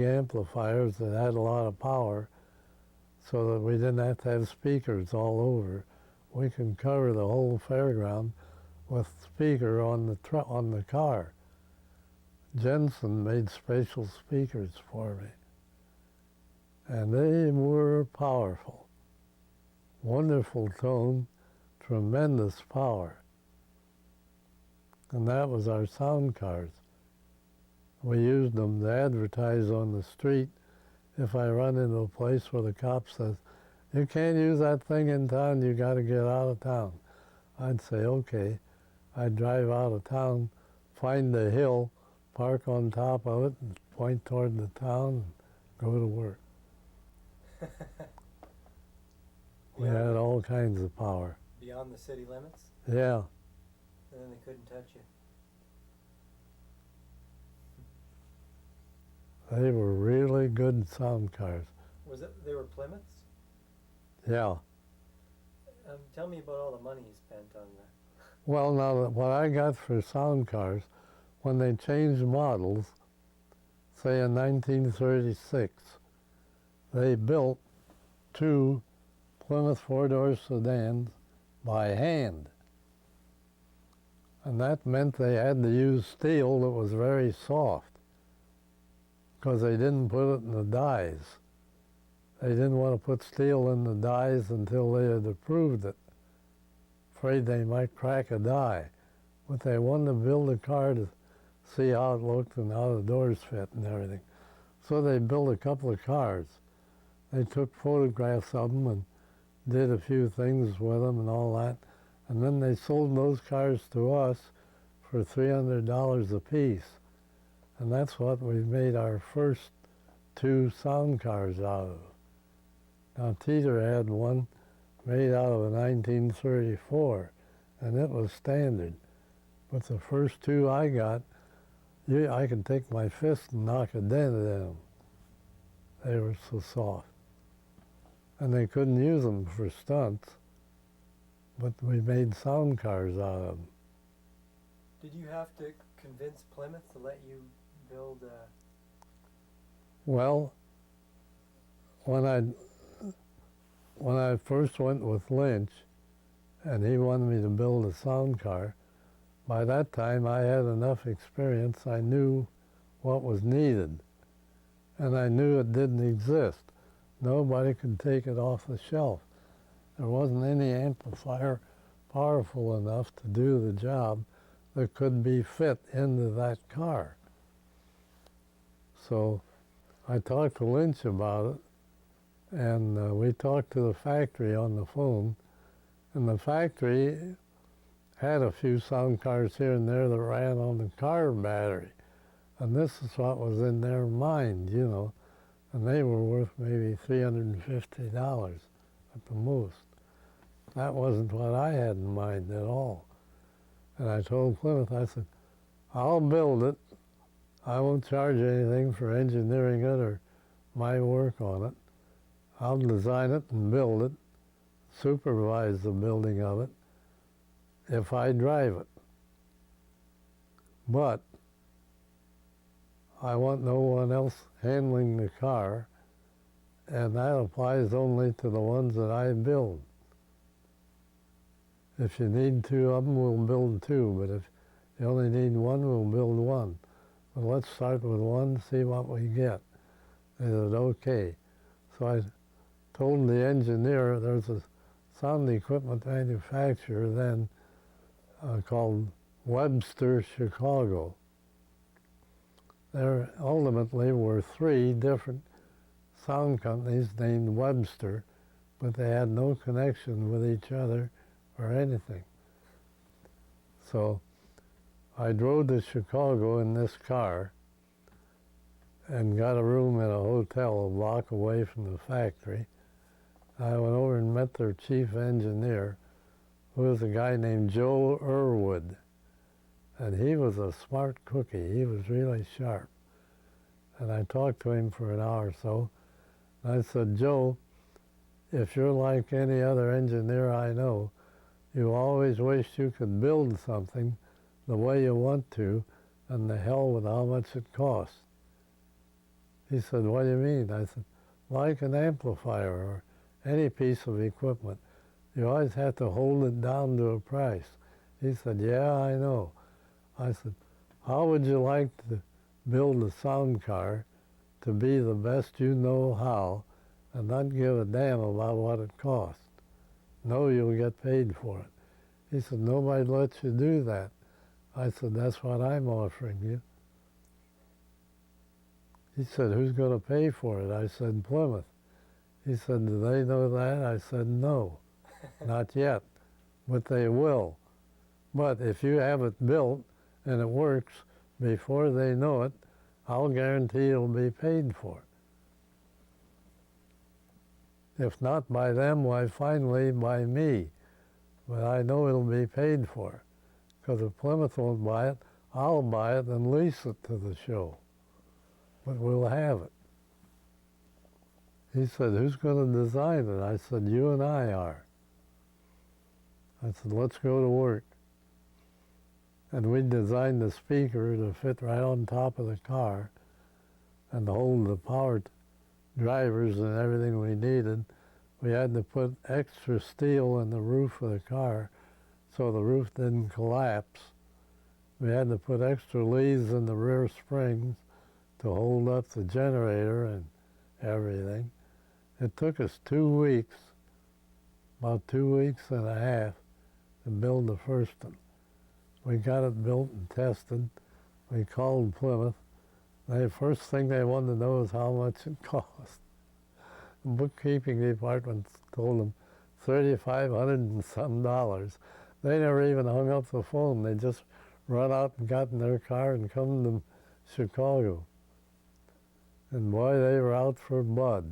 amplifiers that had a lot of power so that we didn't have to have speakers all over. We can cover the whole fairground with speaker on the car. Jensen made special speakers for me. And they were powerful. Wonderful tone, tremendous power. And that was our sound cars. We used them to advertise on the street. If I run into a place where the cop says, "You can't use that thing in town, you got to get out of town," I'd say, okay. I'd drive out of town, find the hill, park on top of it, and point toward the town, and go to work. We had all kinds of power. Beyond the city limits? Yeah. And then they couldn't touch you. They were really good sound cars. They were Plymouths? Yeah. Tell me about all the money you spent on that. Well, now, what I got for sound cars, when they changed models, say in 1936, they built 2 Plymouth four-door sedans by hand. And that meant they had to use steel that was very soft, because they didn't put it in the dies. They didn't want to put steel in the dies until they had approved it. Afraid they might crack a die. But they wanted to build a car to see how it looked and how the doors fit and everything. So they built a couple of cars. They took photographs of them and did a few things with them and all that. And then they sold those cars to us for $300 a piece. And that's what we made our first 2 sound cars out of. Now, Teeter had one made out of a 1934, and it was standard. But the first 2 I got, I could take my fist and knock a dent in them. They were so soft. And they couldn't use them for stunts, but we made sound cars out of them. Did you have to convince Plymouth to let you build a... Well, when I first went with Lynch, and he wanted me to build a sound car, by that time I had enough experience, I knew what was needed. And I knew it didn't exist. Nobody could take it off the shelf. There wasn't any amplifier powerful enough to do the job that could be fit into that car. So I talked to Lynch about it, and we talked to the factory on the phone, and the factory had a few sound cars here and there that ran on the car battery. And this is what was in their mind, you know. And they were worth maybe $350 at the most. That wasn't what I had in mind at all. And I told Plymouth, I said, I'll build it. I won't charge anything for engineering it or my work on it. I'll design it and build it, supervise the building of it, if I drive it. But I want no one else handling the car, and that applies only to the ones that I build. If you need 2 of them, we'll build 2, but if you only need 1, we'll build 1. But let's start with 1, see what we get. They said, okay. So I told the engineer, there's a sound equipment manufacturer then called Webster Chicago. There ultimately were 3 different sound companies named Webster, but they had no connection with each other or anything. So I drove to Chicago in this car and got a room in a hotel a block away from the factory. I went over and met their chief engineer, who was a guy named Joe Irwood. And he was a smart cookie. He was really sharp. And I talked to him for an hour or so. And I said, Joe, if you're like any other engineer I know, you always wish you could build something the way you want to, and the hell with how much it costs. He said, what do you mean? I said, like an amplifier or any piece of equipment, you always have to hold it down to a price. He said, yeah, I know. I said, how would you like to build a sound car to be the best you know how and not give a damn about what it costs? No, you'll get paid for it. He said, nobody lets you do that. I said, that's what I'm offering you. He said, who's going to pay for it? I said, Plymouth. He said, do they know that? I said, no, not yet, but they will. But if you have it built and it works before they know it, I'll guarantee it'll be paid for. If not by them, why finally by me. But I know it'll be paid for. Because if Plymouth won't buy it, I'll buy it and lease it to the show. But we'll have it. He said, who's going to design it? I said, you and I are. I said, let's go to work. And we designed the speaker to fit right on top of the car and to hold the power drivers and everything we needed. We had to put extra steel in the roof of the car so the roof didn't collapse. We had to put extra leads in the rear springs to hold up the generator and everything. It took us 2 weeks, about 2 weeks and a half, to build the first one. We got it built and tested. We called Plymouth. The first thing they wanted to know is how much it cost. The bookkeeping department told them $3,500 and some dollars. They never even hung up the phone. They just run out and got in their car and come to Chicago. And boy, they were out for blood.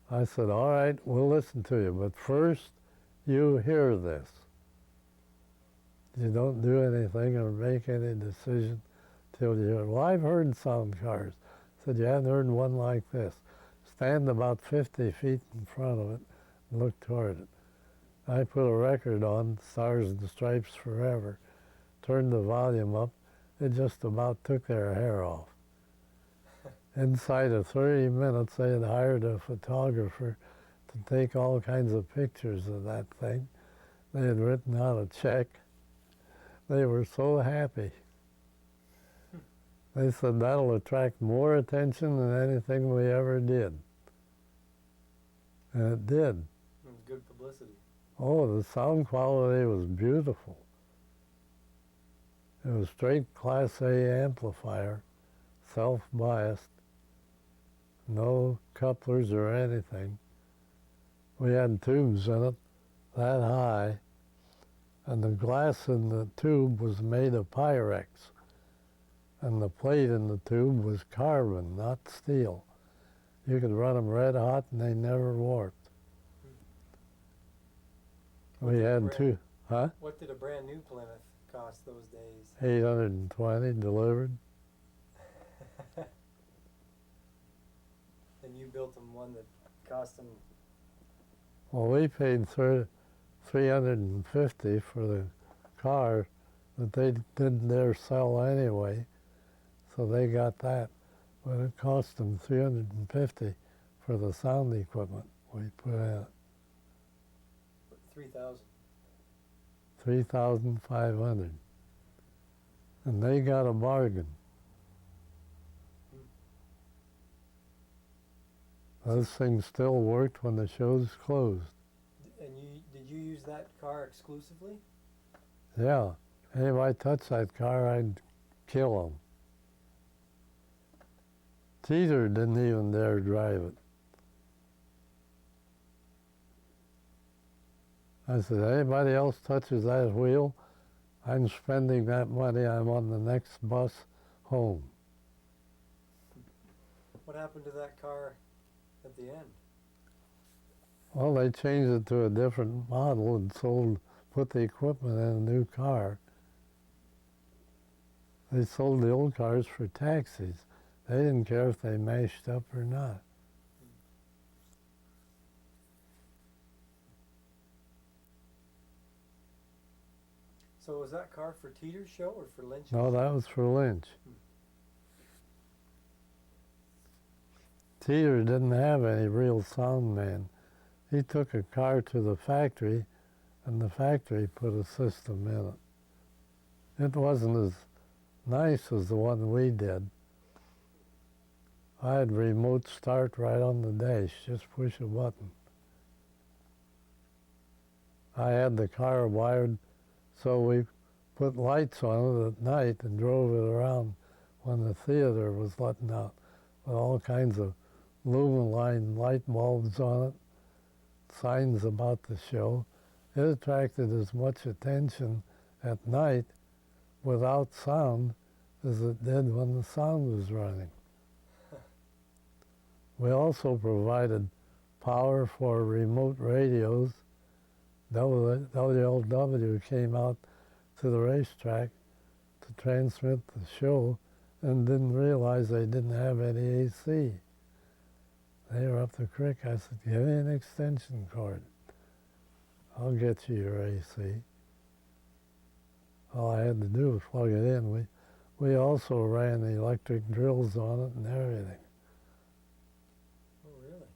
I said, all right, we'll listen to you, but first you hear this. You don't do anything or make any decision till you hear it. Well, I've heard sound cars. I said, you haven't heard one like this. Stand about 50 feet in front of it and look toward it. I put a record on, Stars and Stripes Forever, turned the volume up. It just about took their hair off. Inside of 30 minutes, they had hired a photographer to take all kinds of pictures of that thing. They had written out a check. They were so happy. They said, that'll attract more attention than anything we ever did. And it did. It was good publicity. Oh, the sound quality was beautiful. It was straight Class A amplifier, self-biased, no couplers or anything. We had tubes in it that high, and the glass in the tube was made of Pyrex, and the plate in the tube was carbon, not steel. You could run them red hot and they never warped. We had two, huh? What did a brand new Plymouth cost those days? 820 delivered. And you built them one that cost them. Well, we paid $350 for the car that they didn't dare sell anyway, so they got that. But it cost them $350 for the sound equipment we put in it. 3,000. 3,500. And they got a bargain. Those things still worked when the shows closed. And did you use that car exclusively? Yeah. Anybody touched that car, I'd kill them. Teeter didn't even dare drive it. I said, anybody else touches that wheel, I'm spending that money, I'm on the next bus home. What happened to that car at the end? Well, they changed it to a different model and put the equipment in a new car. They sold the old cars for taxis. They didn't care if they mashed up or not. So was that car for Teeter's show or for Lynch's? No, that was for Lynch. Teeter didn't have any real sound man. He took a car to the factory, and the factory put a system in it. It wasn't as nice as the one we did. I had remote start right on the dash, just push a button. I had the car wired so we put lights on it at night and drove it around when the theater was letting out with all kinds of Lumaline light bulbs on it, signs about the show. It attracted as much attention at night without sound as it did when the sound was running. We also provided power for remote radios. WLW came out to the racetrack to transmit the show and didn't realize they didn't have any AC. They were up the creek. I said, give me an extension cord. I'll get you your AC. All I had to do was plug it in. We also ran the electric drills on it and everything. Oh, really?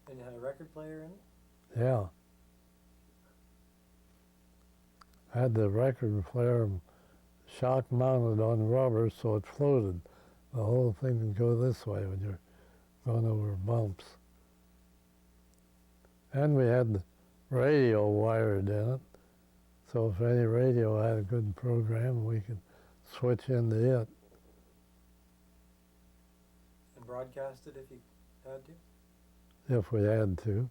And you had a record player in it? Yeah. I had the record player shock mounted on rubber so it floated. The whole thing would go this way when you're going over bumps. And we had the radio wired in it, so if any radio had a good program, we could switch into it. And broadcast it if you had to? If we had to.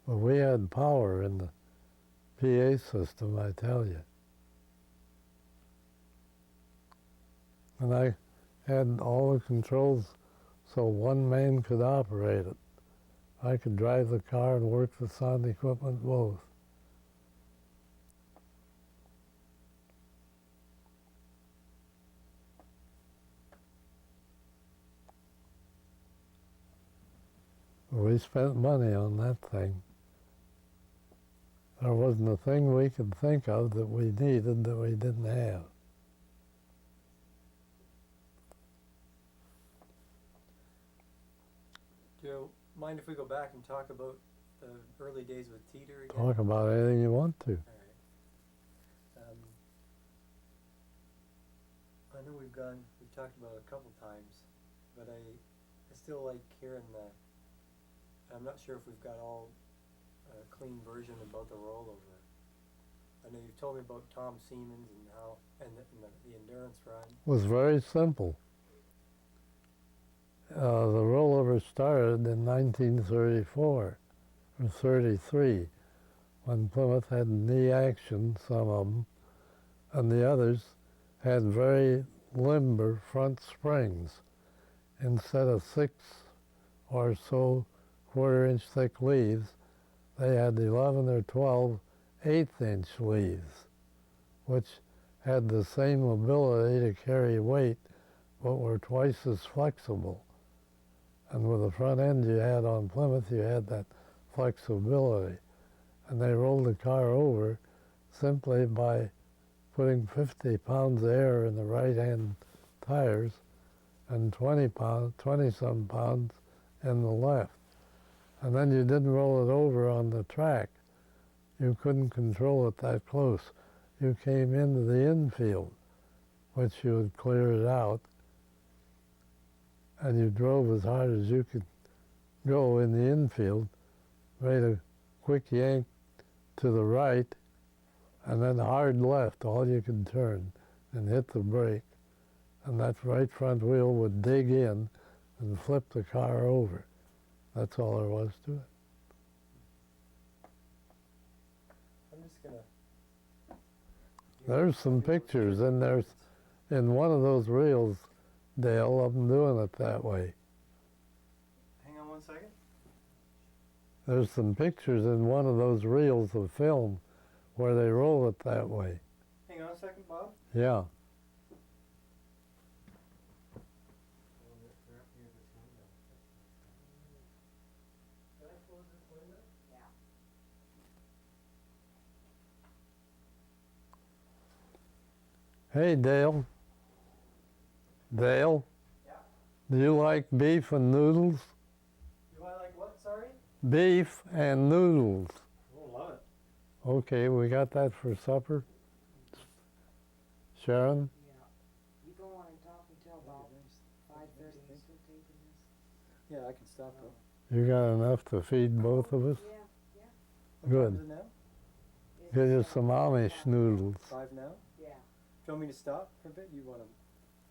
But we had power in the PA system, I tell you. And I had all the controls so one man could operate it. I could drive the car and work the sound equipment both. We spent money on that thing. There wasn't a thing we could think of that we needed that we didn't have. Do you mind if we go back and talk about the early days with Teeter again? Talk about anything you want to. All right. I know we've talked about it a couple times, but I still like hearing I'm not sure if we've got all a clean version about the rollover. I know you've told me about Tom Siemens and how, and the endurance run. It was very simple. The rollover started in 1934 or 33 when Plymouth had knee action, some of them, and the others had very limber front springs. Instead of 6 or so quarter-inch thick leaves, they had 11 or 12 eighth-inch leaves, which had the same ability to carry weight, but were twice as flexible. And with the front end you had on Plymouth, you had that flexibility. And they rolled the car over simply by putting 50 pounds of air in the right-hand tires and 20-some pounds in the left. And then you didn't roll it over on the track. You couldn't control it that close. You came into the infield, which you would clear it out, and you drove as hard as you could go in the infield, made a quick yank to the right, and then hard left, all you could turn, and hit the brake. And that right front wheel would dig in and flip the car over. That's all there was to it. I'm just gonna... There's some pictures, and there's in one of those reels, Dale, of them doing it that way. Hang on one second. There's some pictures in one of those reels of film where they roll it that way. Hang on a second, Bob. Yeah. Hey, Dale. Dale, Yeah. do you like beef and noodles? Do I like what, sorry? Beef and noodles. Oh, love it. Okay, we got that for supper. Sharon? Yeah. You go on and talk until about 5:30. You still taping this? Yeah, I can stop it. You got enough to feed both of us? Yeah, yeah. What Good. time is it now? Get you It's, some Amish noodles. 5 now? Yeah. Do you want me to stop for a bit? You want to?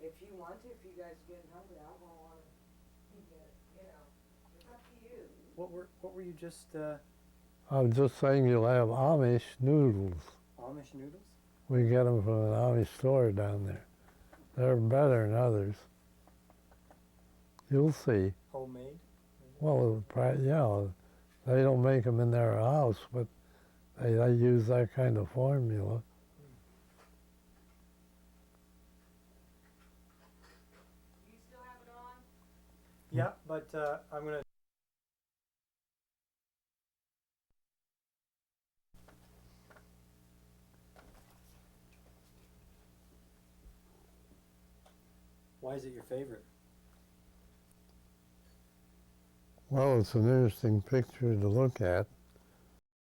If you want to, if you guys are getting hungry, I won't want to keep it, you know. It's up to you. What were you just, I was just saying you'll have Amish noodles. Amish noodles? We get them from an Amish store down there. They're better than others. You'll see. Homemade? Well, yeah, they don't make them in their house, but they use that kind of formula. You still have it on? Yeah, but I'm going to. Why is it your favorite? Well, it's an interesting picture to look at.